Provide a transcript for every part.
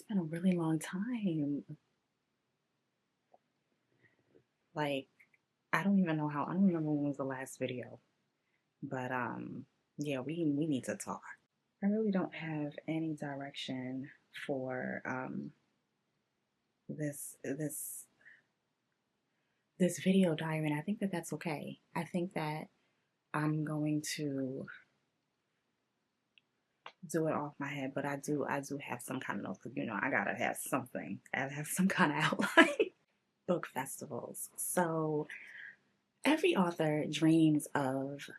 been a really long time. Like, I don't even know how, I don't remember when was the last video, but yeah, we need to talk. I really don't have any direction for this video diary, and I think that that's okay. I think that I'm going to do it off my head, but I do have some kind of notes, 'cause, I gotta have something. I have some kind of outline. Book festivals. So every author dreams of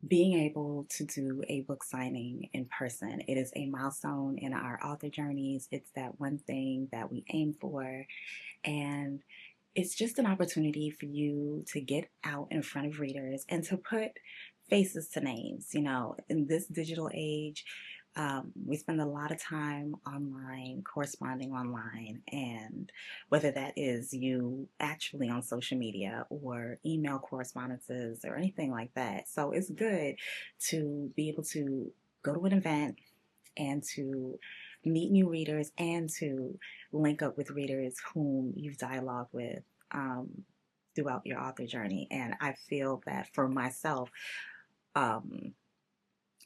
being able to do a book signing in person. It is a milestone in our author journeys. It's that one thing that we aim for. And it's just an opportunity for you to get out in front of readers and to put faces to names. In this digital age, we spend a lot of time online, corresponding online, and whether that is you actually on social media or email correspondences or anything like that. So it's good to be able to go to an event and to meet new readers and to link up with readers whom you've dialogued with throughout your author journey. And I feel that for myself,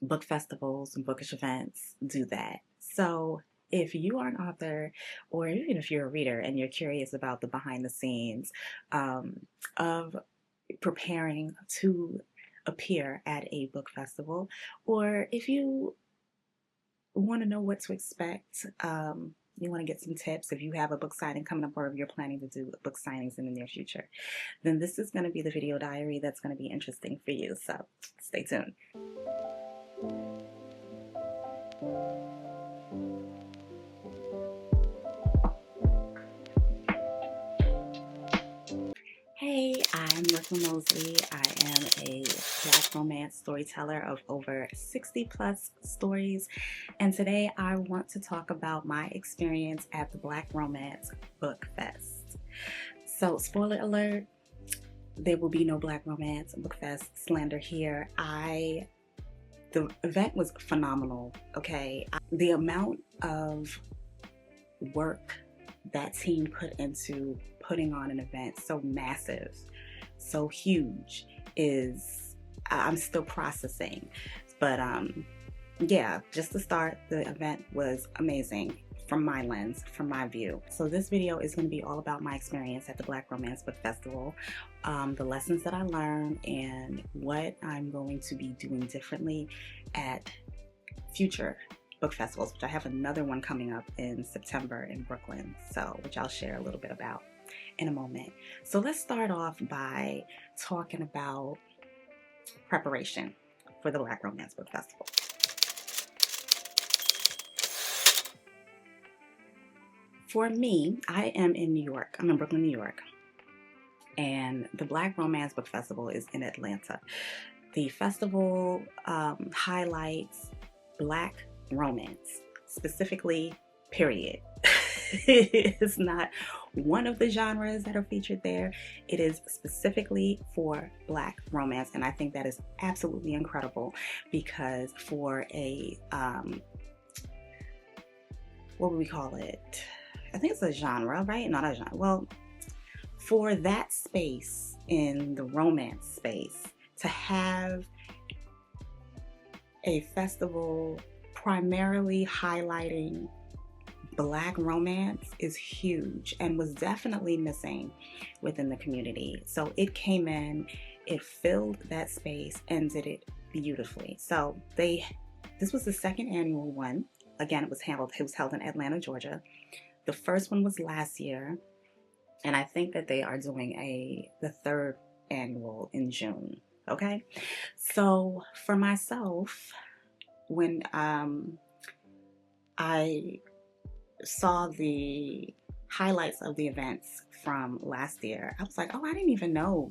book festivals and bookish events do that. So if you are an author, or even if you're a reader and you're curious about the behind the scenes of preparing to appear at a book festival, or if you want to know what to expect, you want to get some tips if you have a book signing coming up, or if you're planning to do book signings in the near future, then this is going to be the video diary that's going to be interesting for you. So stay tuned. Hey, I'm Brooklyn Mosley. I am a Black romance storyteller of over 60 plus stories, and today I want to talk about my experience at the Black Romance Book Fest. So, spoiler alert, there will be no Black Romance Book Fest slander here. The event was phenomenal, okay? The amount of work that team put into putting on an event so massive, so huge, is I'm still processing. But yeah, just to start, the event was amazing from my lens, from my view. So this video is going to be all about my experience at the Black Romance Book Festival, the lessons that I learned, and what I'm going to be doing differently at future book festivals, which I have another one coming up in September in Brooklyn, which I'll share a little bit about in a moment. So let's start off by talking about preparation for the Black Romance Book Festival. For me, I am in New York. I'm in Brooklyn, New York, and the Black Romance Book Festival is in Atlanta. The festival highlights Black romance, specifically, period. It's not one of the genres that are featured there. It is specifically for Black romance, and I think that is absolutely incredible, because for a what would we call it? I think it's a genre, right? Not a genre. Well, for that space in the romance space, to have a festival primarily highlighting Black romance is huge, and was definitely missing within the community. So it came in, it filled that space, and did it beautifully. So this was the second annual one. Again, it was held in Atlanta, Georgia. The first one was last year, and I think that they are doing the third annual in June. Okay, so for myself, when I saw the highlights of the events from last year, I was like, oh, I didn't even know,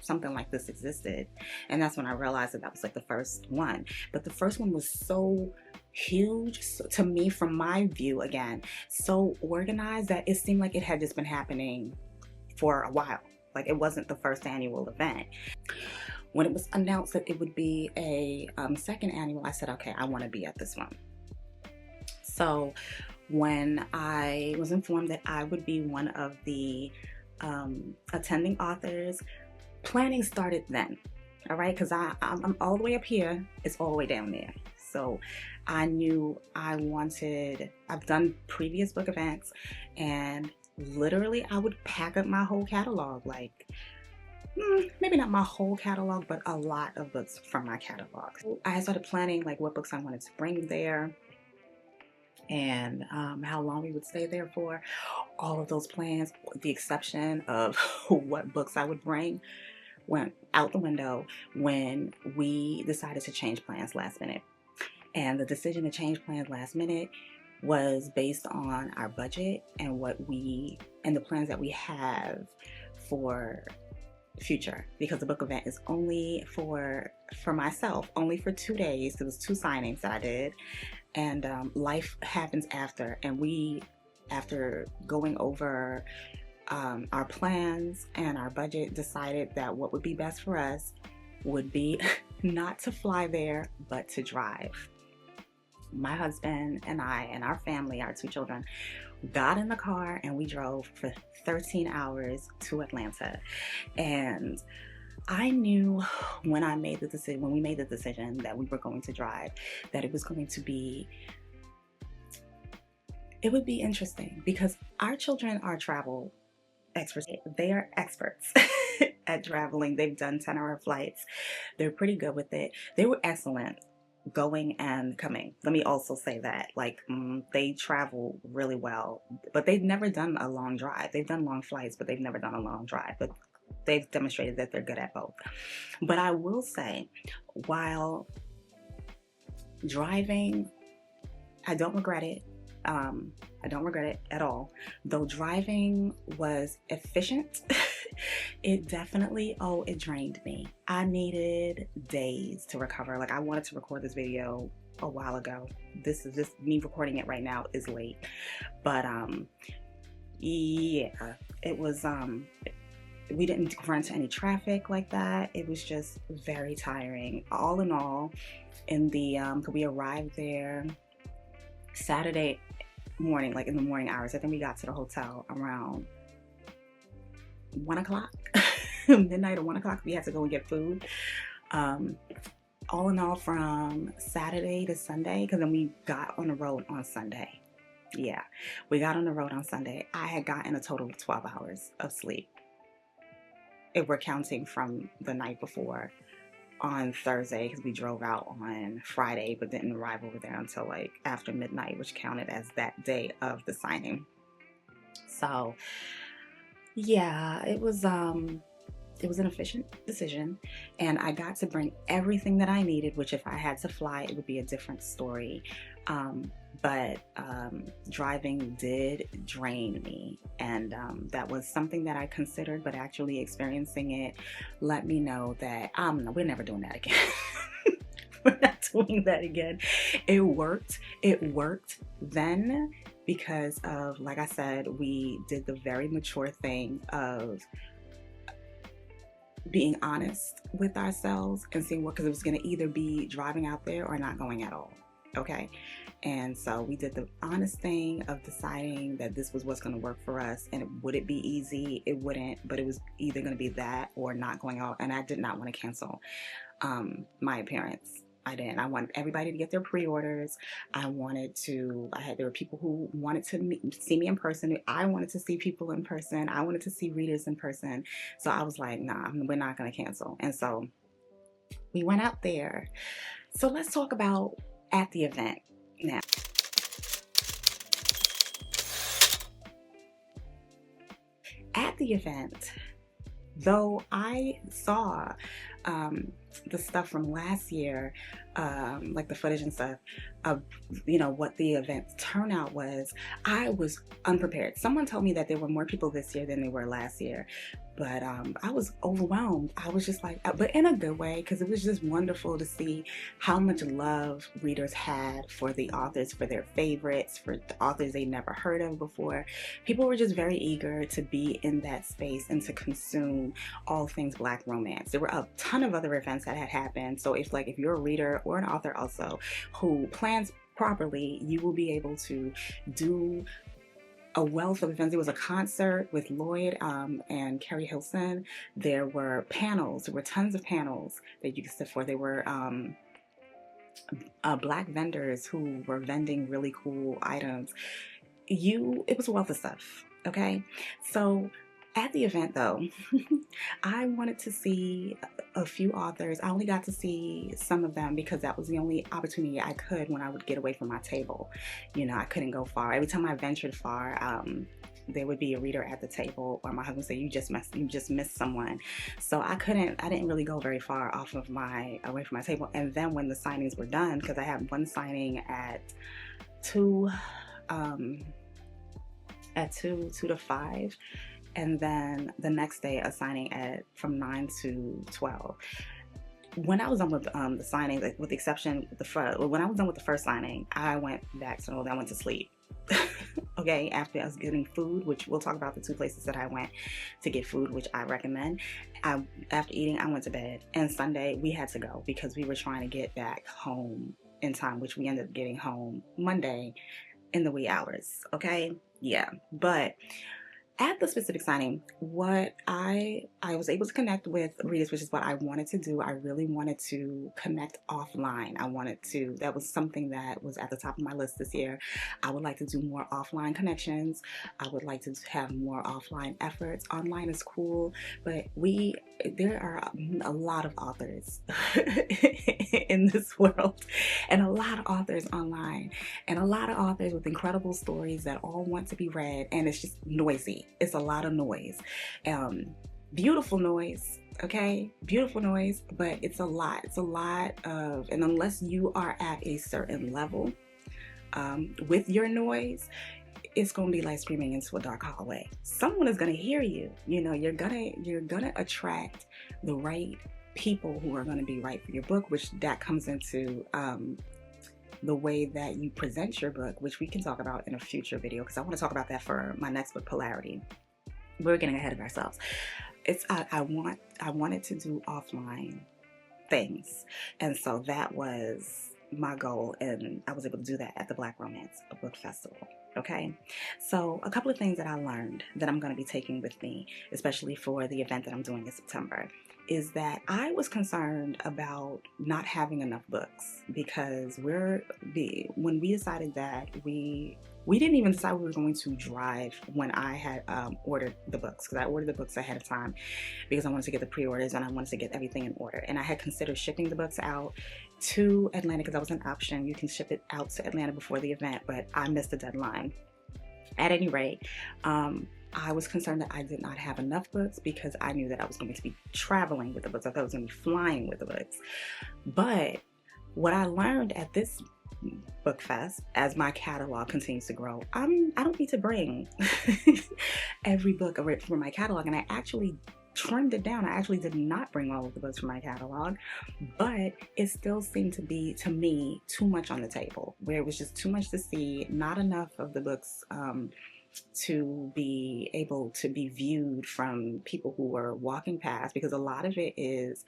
something like this existed. And that's when I realized that was like the first one. But the first one was so huge, to me, from my view, again, so organized, that it seemed like it had just been happening for a while. Like, it wasn't the first annual event. When it was announced that it would be a second annual, I said, okay, I want to be at this one. So when I was informed that I would be one of the attending authors, planning started then. All right, because I'm all the way up here, it's all the way down there. So I knew I've done previous book events, and literally I would pack up my whole catalog, like maybe not my whole catalog, but a lot of books from my catalog. I started planning like what books I wanted to bring there, and how long we would stay there for. All of those plans, with the exception of what books I would bring, went out the window when we decided to change plans last minute. And the decision to change plans last minute was based on our budget and the plans that we have for future, because the book event is only for myself, only for 2 days. There was 2 signings that I did, and life happens after. And after going over our plans and our budget, decided that what would be best for us would be not to fly there, but to drive. My husband and I and our family, our 2 children, got in the car and we drove for 13 hours to Atlanta. And I knew when we made the decision that we were going to drive, that it would be interesting, because our children are travel experts. They are experts at traveling. They've done 10-hour flights. They're pretty good with it. They were excellent going and coming. Let me also say that, like, they travel really well, but they've never done a long drive. They've done long flights, but they've never done a long drive. But they've demonstrated that they're good at both. But I will say, while driving, I don't regret it. I don't regret it at all. Though driving was efficient, it definitely, it drained me. I needed days to recover. Like, I wanted to record this video a while ago. This is just me recording it right now is late. But yeah, it was, we didn't run into any traffic like that. It was just very tiring. All in all, we arrived there Saturday morning, like in the morning hours. I think we got to the hotel around 1 o'clock, midnight or 1 o'clock. We had to go and get food. All in all, from Saturday to Sunday, because then we got on the road on Sunday. Yeah, we got on the road on Sunday. I had gotten a total of 12 hours of sleep, if we're counting from the night before on Thursday, because we drove out on Friday but didn't arrive over there until like after midnight, which counted as that day of the signing. So yeah, it was an efficient decision, and I got to bring everything that I needed, which if I had to fly, it would be a different story. But driving did drain me, and that was something that I considered, but actually experiencing it let me know that we're never doing that again. We're not doing that again. It worked then, because of, like I said, we did the very mature thing of being honest with ourselves and seeing because it was going to either be driving out there or not going at all. Okay. And so we did the honest thing of deciding that this was what's going to work for us. And would it be easy? It wouldn't, but it was either going to be that or not going out. And I did not want to cancel my appearance. I didn't. I wanted everybody to get their pre-orders. There were people who wanted to see me in person. I wanted to see people in person. I wanted to see readers in person. So I was like, nah, we're not going to cancel. And so we went out there. So let's talk about at the event now. At the event, though I saw the stuff from last year, like the footage and stuff of, what the event turnout was, I was unprepared. Someone told me that there were more people this year than there were last year, but I was overwhelmed. I was just like, but in a good way, because it was just wonderful to see how much love readers had for the authors, for their favorites, for the authors they never heard of before. People were just very eager to be in that space and to consume all things Black romance. There were a ton of other events that had happened. So if you're a reader or an author also who plans properly, you will be able to do a wealth of events. There was a concert with Lloyd and Carrie Hilson. There were panels. There were tons of panels that you could sit for. There were Black vendors who were vending really cool items. It was a wealth of stuff. Okay, so at the event though, I wanted to see a few authors. I only got to see some of them because that was the only opportunity I could when I would get away from my table. You know, I couldn't go far. Every time I ventured far, there would be a reader at the table, or my husband would say, you just missed someone. So I didn't really go very far away from my table. And then when the signings were done, because I had one signing at 2 to 5, and then the next day a signing from 9 to 12. When I was done with the signing, with the exception when I was done with the first signing, I went back to I went to sleep. Okay, after I was getting food, which we'll talk about the 2 places that I went to get food, which I recommend. After eating, I went to bed, and Sunday we had to go because we were trying to get back home in time, which we ended up getting home Monday in the wee hours. Okay, yeah, but at the specific signing, what I was able to connect with readers, which is what I wanted to do. I really wanted to connect offline. That was something that was at the top of my list this year. I would like to do more offline connections. I would like to have more offline efforts. Online is cool, but there are a lot of authors in this world, and a lot of authors online, and a lot of authors with incredible stories that all want to be read, and it's just noisy. It's a lot of noise. Beautiful noise, okay? Beautiful noise, but it's a lot. It's a lot of, and unless you are at a certain level with your noise, it's gonna be like screaming into a dark hallway. Someone is gonna hear you. You know, you're gonna attract the right people who are gonna be right for your book, which that comes into the way that you present your book, which we can talk about in a future video, because I want to talk about that for my next book, Polarity. We're getting ahead of ourselves. I wanted to do offline things, and so that was my goal, and I was able to do that at the Black Romance Book Festival. Okay, so a couple of things that I learned that I'm going to be taking with me, especially for the event that I'm doing in September, is that I was concerned about not having enough books, because when we decided that we didn't even decide we were going to drive when I had ordered the books, because I ordered the books ahead of time because I wanted to get the pre-orders and I wanted to get everything in order. And I had considered shipping the books out to Atlanta because that was an option. You can ship it out to Atlanta before the event, but I missed the deadline. At any rate, I was concerned that I did not have enough books because I knew that I was going to be traveling with the books. I thought I was going to be flying with the books. But what I learned at this book fest, as my catalog continues to grow, I don't need to bring every book from my catalog, and I actually trimmed it down. I actually did not bring all of the books from my catalog, but it still seemed to be, to me, too much on the table, where it was just too much to see, not enough of the books to be able to be viewed from people who were walking past, because a lot of it is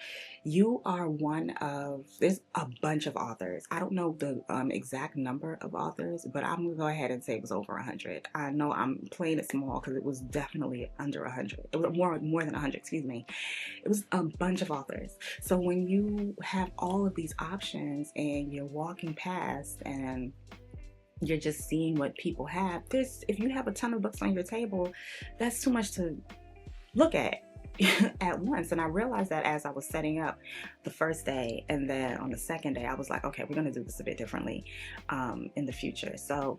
there's a bunch of authors. I don't know the exact number of authors, but I'm gonna go ahead and say it was over 100. I know I'm playing it small because it was definitely under 100. It was more than 100, excuse me. It was a bunch of authors. So when you have all of these options and you're walking past and you're just seeing what people have, if you have a ton of books on your table, that's too much to look at at once. And I realized that as I was setting up the first day, and then on the second day I was like, okay, we're going to do this a bit differently in the future. So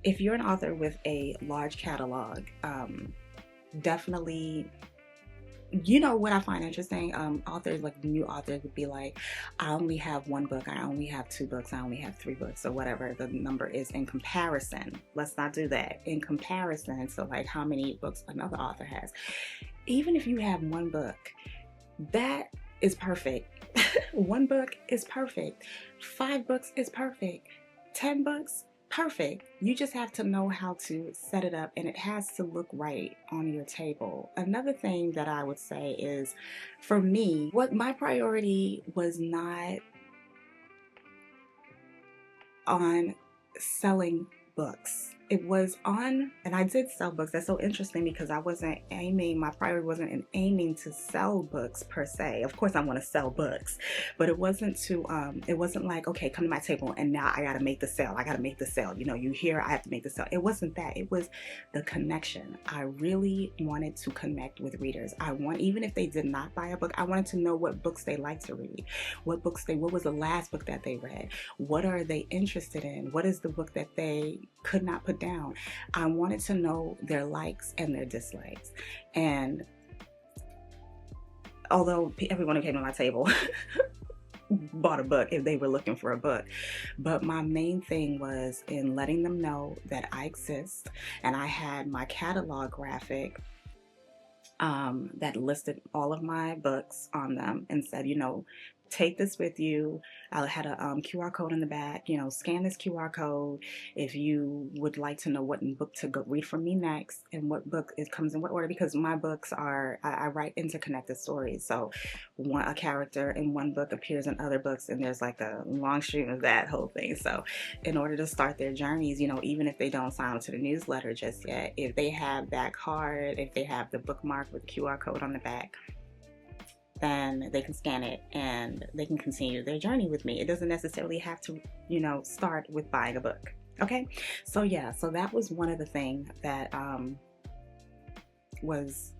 if you're an author with a large catalog, definitely, you know what I find interesting, authors, like new authors, would be like, I only have 1 book, I only have 2 books, I only have 3 books, or whatever the number is in comparison. Let's not do that. In comparison, so like how many books another author has. Even if you have 1 book, that is perfect. 1 book is perfect. 5 books is perfect. 10 books, perfect. You just have to know how to set it up, and it has to look right on your table. Another thing that I would say is, for me, what my priority was not on selling books. It was on, and I did sell books. That's so interesting because I wasn't aiming, my priority wasn't in aiming to sell books per se. Of course I want to sell books, but it wasn't like, okay, come to my table and now I got to make the sale. I got to make the sale. You know, you hear I have to make the sale. It wasn't that. It was the connection. I really wanted to connect with readers. Even if they did not buy a book, I wanted to know what books they like to read. What was the last book that they read? What are they interested in? What is the book that they could not put down? I wanted to know their likes and their dislikes. And although everyone who came to my table bought a book if they were looking for a book, but my main thing was in letting them know that I exist, and I had my catalog graphic that listed all of my books on them and said, you know, take this with you. I had a QR code in the back, you know, scan this QR code if you would like to know what book to go read from me next and what book it comes in what order, because my books are, I write interconnected stories. So a character in one book appears in other books, and there's like a long stream of that whole thing. So in order to start their journeys, you know, even if they don't sign up to the newsletter just yet, if they have that card, if they have the bookmark with the QR code on the back, then they can scan it and they can continue their journey with me. It doesn't necessarily have to, you know, start with buying a book. Okay, so yeah, so that was one of the things that was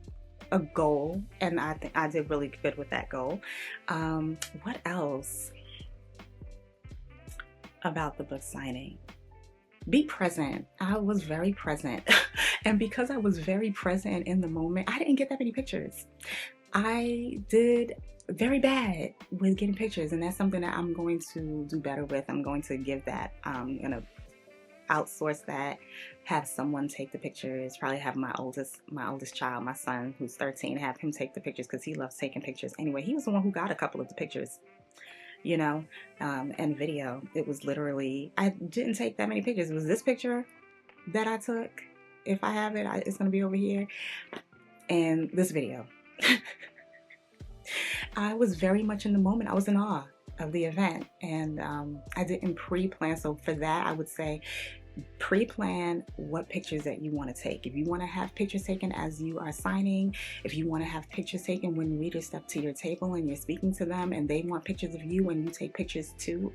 a goal, and I think I did really good with that goal. What else about the book signing? Be present. I was very present. And because I was very present in the moment, I didn't get that many pictures. I did very bad with getting pictures, and that's something that I'm going to do better with. I'm going to give that, I'm going to outsource that, have someone take the pictures, probably have my oldest child, my son, who's 13, have him take the pictures because he loves taking pictures. Anyway, he was the one who got a couple of the pictures, you know, and video. It was literally, I didn't take that many pictures. It was this picture that I took. If I have it, it's going to be over here. And this video. I was very much in the moment. I was in awe of the event, and I didn't pre-plan. So for that, I would say pre-plan what pictures that you want to take. If you want to have pictures taken as you are signing, if you want to have pictures taken when readers step to your table and you're speaking to them and they want pictures of you and you take pictures too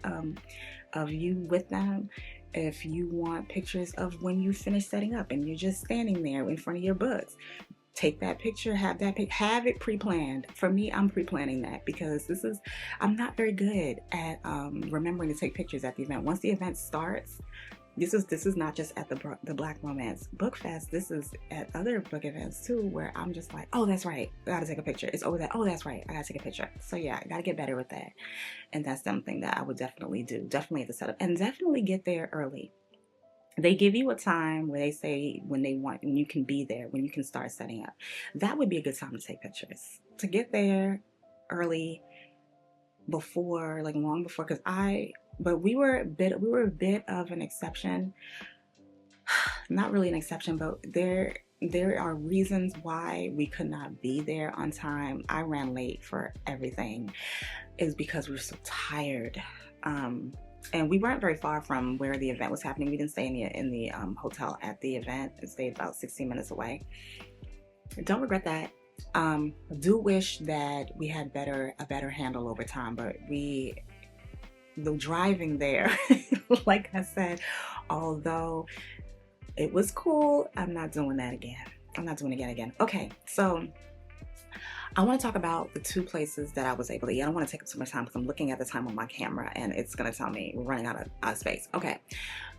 of you with them, if you want pictures of when you finish setting up and you're just standing there in front of your books, take that picture, have it pre-planned. For me, I'm pre-planning that because I'm not very good at remembering to take pictures at the event. Once the event starts, this is not just at the Black Romance Book Fest. This is at other book events too, where I'm just like, oh, that's right, I gotta take a picture. It's over that. Oh, that's right, I gotta take a picture. So yeah, I gotta get better with that, and that's something that I would definitely do. Definitely at the setup, and definitely get there early. They give you a time where they say when you can be there, when you can start setting up. That would be a good time to take pictures. To get there early, before, like long before, but we were a bit of an exception. Not really an exception, but there are reasons why we could not be there on time. I ran late for everything. Is because we were so tired. And we weren't very far from where the event was happening. We didn't stay in the hotel at the event. It stayed about 16 minutes away. Don't regret that. Do wish that we had a better handle over time, but the driving there, like I said, although it was cool, I'm not doing that again. I'm not doing it again. Okay, so I want to talk about the two places that I was able to eat. I don't want to take up too much time because I'm looking at the time on my camera and it's going to tell me we're running out of space. Okay.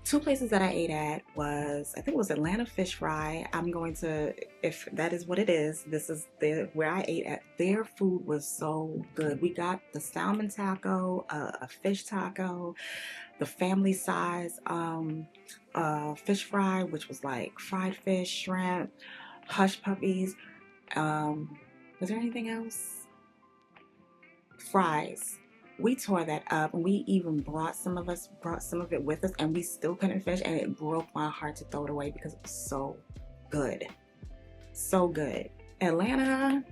Two places that I ate at was, I think it was Atlanta Fish Fry. I'm going to, if that is what it is, this is where I ate at. Their food was so good. We got the salmon taco, a fish taco, the family size fish fry, which was like fried fish, shrimp, hush puppies. Was there anything else? Fries. We tore that up, and we even brought some of it with us, and we still couldn't finish, and it broke my heart to throw it away because it was so good. So good. Atlanta,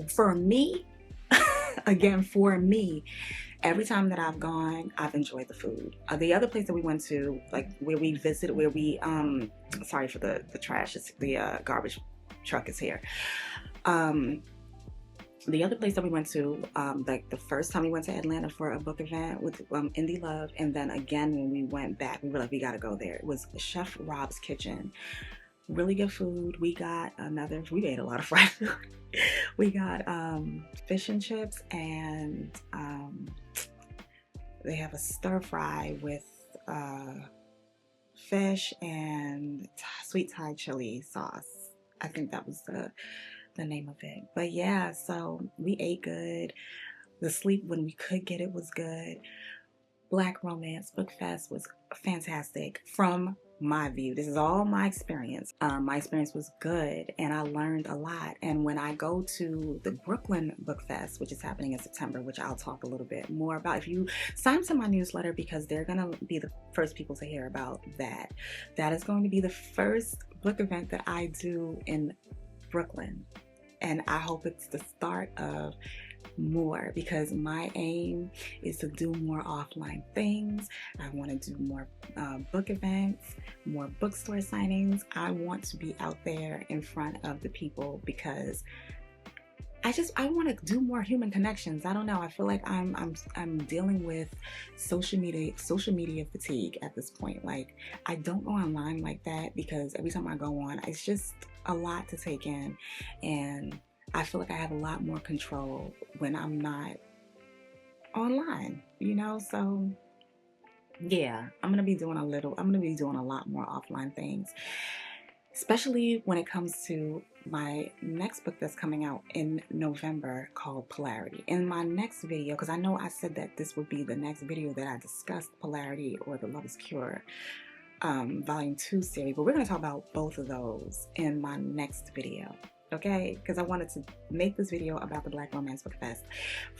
for me, again, for me, every time that I've gone, I've enjoyed the food. The other place that we went to, like where we visited, where we sorry for the trash, it's the garbage truck is here. Um, the other place that we went to, like the first time we went to Atlanta for a book event with Indie Love, and then again when we went back, we were like, we gotta go there. It was Chef Rob's Kitchen. Really good food. We ate a lot of fried food. We got fish and chips, and they have a stir fry with fish and sweet Thai chili sauce. I think that was the name of it. But yeah, so we ate good. The sleep when we could get it was good. Black Romance Book Fest was fantastic from my view. This is all my experience. My experience was good and I learned a lot. And when I go to the Brooklyn Book Fest, which is happening in September, which I'll talk a little bit more about, if you sign up to my newsletter, because they're going to be the first people to hear about that. That is going to be the first book event that I do in Brooklyn. And I hope it's the start of more, because my aim is to do more offline things. I want to do more book events, more bookstore signings. I want to be out there in front of the people, because I want to do more human connections. I don't know. I feel like I'm dealing with social media fatigue at this point. Like, I don't go online like that, because every time I go on, it's just a lot to take in, and I feel like I have a lot more control when I'm not online, you know? So yeah, I'm going to be doing a lot more offline things, especially when it comes to my next book that's coming out in November called Polarity. In my next video, because I know I said that this would be the next video that I discussed Polarity, or The Love is Cure, volume 2 series, but we're going to talk about both of those in my next video. Okay, because I wanted to make this video about the Black Romance Book Fest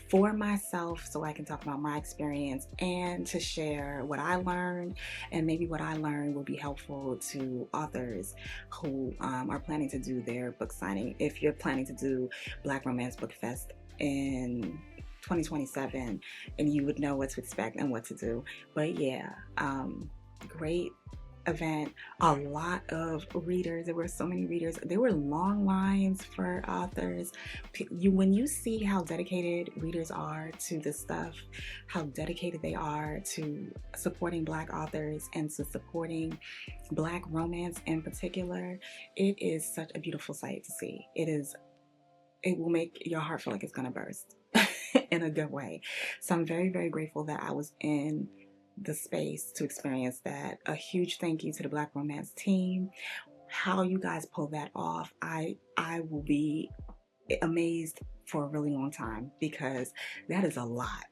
for myself, so I can talk about my experience and to share what I learned, and maybe what I learned will be helpful to authors who are planning to do their book signing. If you're planning to do Black Romance Book Fest in 2027, and you would know what to expect and what to do. But yeah, great event, a lot of readers. There were so many readers. There were long lines for authors. When you see how dedicated readers are to this stuff, how dedicated they are to supporting Black authors and to supporting Black romance in particular, it is such a beautiful sight to see. It will make your heart feel like it's gonna burst in a good way. So I'm very, very grateful that I was in the space to experience that. A huge thank you to the Black Romance team. How you guys pull that off, I will be amazed for a really long time, because that is a lot.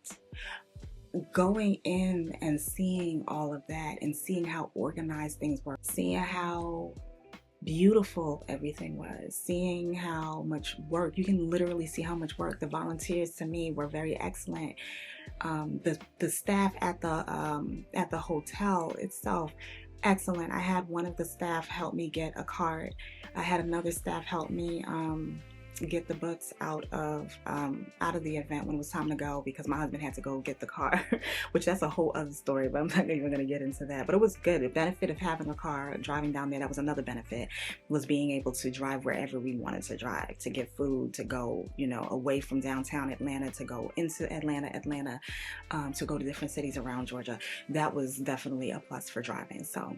Going in and seeing all of that, and seeing how organized things were, seeing how beautiful everything was, seeing how much work, you can literally see how much work. The volunteers, to me, were very excellent. The staff at the hotel itself, excellent. I had one of the staff help me get a card. I had another staff help me get the books out of the event when it was time to go, because my husband had to go get the car, which that's a whole other story, but I'm not even going to get into that. But it was good. The benefit of having a car, driving down there, that was another benefit, was being able to drive wherever we wanted to drive, to get food, to go, you know, away from downtown Atlanta, to go into Atlanta, to go to different cities around Georgia. That was definitely a plus for driving. So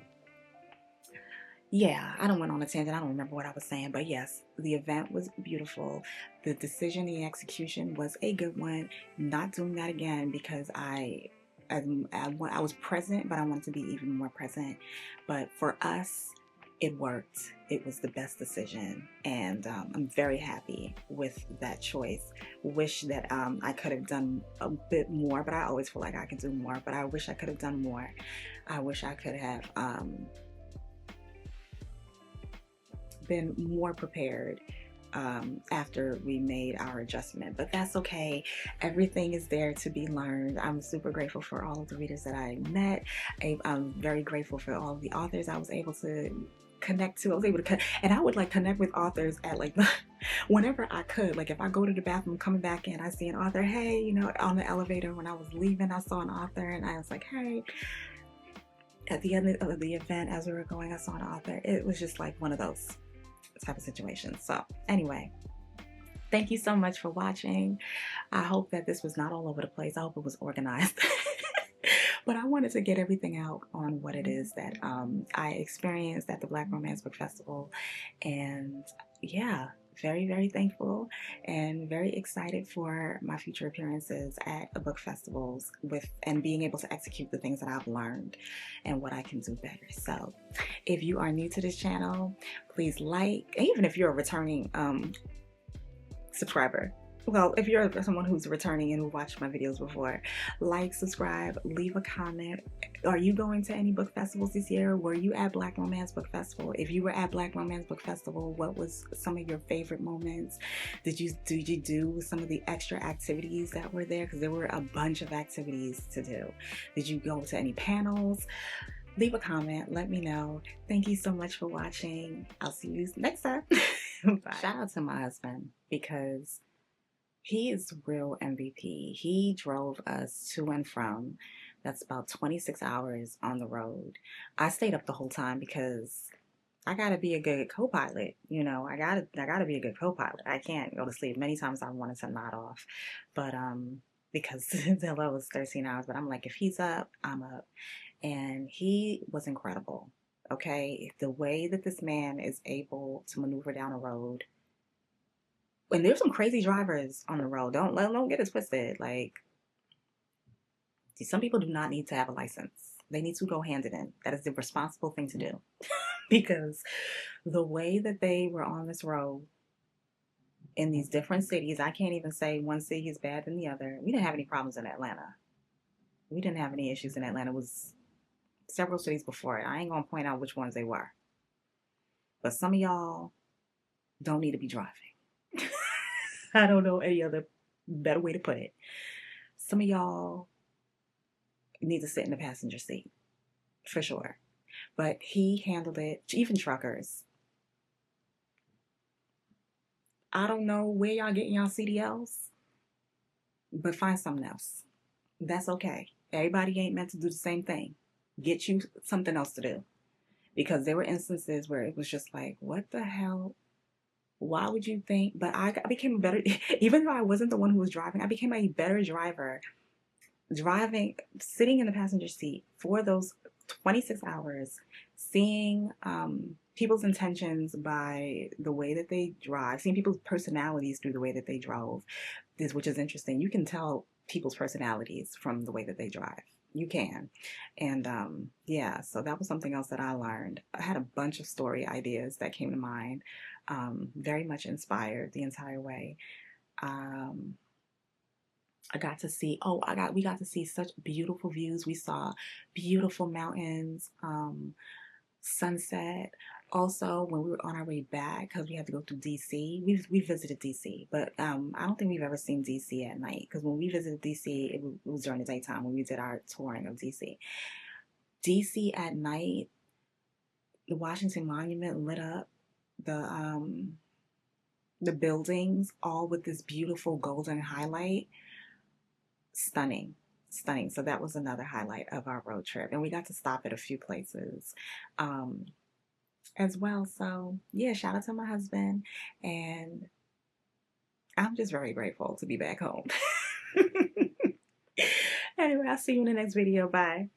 yeah, I don't went on a tangent. I don't remember what I was saying, but yes, the event was beautiful. The decision, the execution was a good one. Not doing that again, because I was present, but I wanted to be even more present. But for us, it worked. It was the best decision, and I'm very happy with that choice. Wish that I could have done a bit more, but I always feel like I can do more, but I wish I could have done more. I wish I could have been more prepared after we made our adjustment, but that's okay. Everything is there to be learned. I'm super grateful for all of the readers that I met. I'm very grateful for all of the authors I was able to connect to. I was able to and I would like connect with authors at like whenever I could. Like if I go to the bathroom, coming back in, I see an author. Hey, you know, on the elevator when I was leaving, I saw an author, and I was like, hey. At the end of the event, as we were going, I saw an author. It was just like one of those type of situations. So anyway, thank you so much for watching. I hope that this was not all over the place. I hope it was organized. But I wanted to get everything out on what it is that I experienced at the Black Romance Book Festival. And yeah, very, very thankful and very excited for my future appearances at the book festivals and being able to execute the things that I've learned and what I can do better. So if you are new to this channel, please like, even if you're a returning subscriber. Well, if you're someone who's returning and who watched my videos before, like, subscribe, leave a comment. Are you going to any book festivals this year? Were you at Black Romance Book Festival? If you were at Black Romance Book Festival, what was some of your favorite moments? Did you do some of the extra activities that were there? Because there were a bunch of activities to do. Did you go to any panels? Leave a comment, let me know. Thank you so much for watching. I'll see you next time. Bye. Shout out to my husband, because he is real MVP. He drove us to and from. That's about 26 hours on the road. I stayed up the whole time because I gotta be a good co-pilot. You know, I gotta be a good co-pilot. I can't go to sleep. Many times I wanted to nod off, but because the low was 13 hours. But I'm like, if he's up, I'm up, and he was incredible. Okay, the way that this man is able to maneuver down a road. And there's some crazy drivers on the road. Don't get it twisted. Like, some people do not need to have a license. They need to go hand it in. That is the responsible thing to do. Because the way that they were on this road in these different cities, I can't even say one city is bad than the other. We didn't have any problems in Atlanta. We didn't have any issues in Atlanta. It was several cities before it. I ain't gonna point out which ones they were. But some of y'all don't need to be driving. I don't know any other better way to put it. Some of y'all need to sit in the passenger seat, for sure. But he handled it, even truckers. I don't know where y'all getting y'all CDLs, but find something else. That's okay. Everybody ain't meant to do the same thing. Get you something else to do. Because there were instances where it was just like, what the hell? Why would you think? But I became a better, even though I wasn't the one who was driving, I became a better driver sitting in the passenger seat for those 26 hours, seeing people's intentions by the way that they drive, seeing people's personalities through the way that they drove, which is interesting. You can tell people's personalities from the way that they drive. You can. And yeah, so that was something else that I learned. I had a bunch of story ideas that came to mind, very much inspired the entire way. I got to see, we got to see such beautiful views. We saw beautiful mountains, sunset. Also, when we were on our way back, because we had to go through DC, we visited DC, but I don't think we've ever seen DC at night, because when we visited DC, it was during the daytime when we did our touring of DC. DC at night, the Washington Monument lit up, the buildings all with this beautiful golden highlight. Stunning. So that was another highlight of our road trip, and we got to stop at a few places as well. So yeah, shout out to my husband, and I'm just very grateful to be back home. Anyway, I'll see you in the next video. Bye.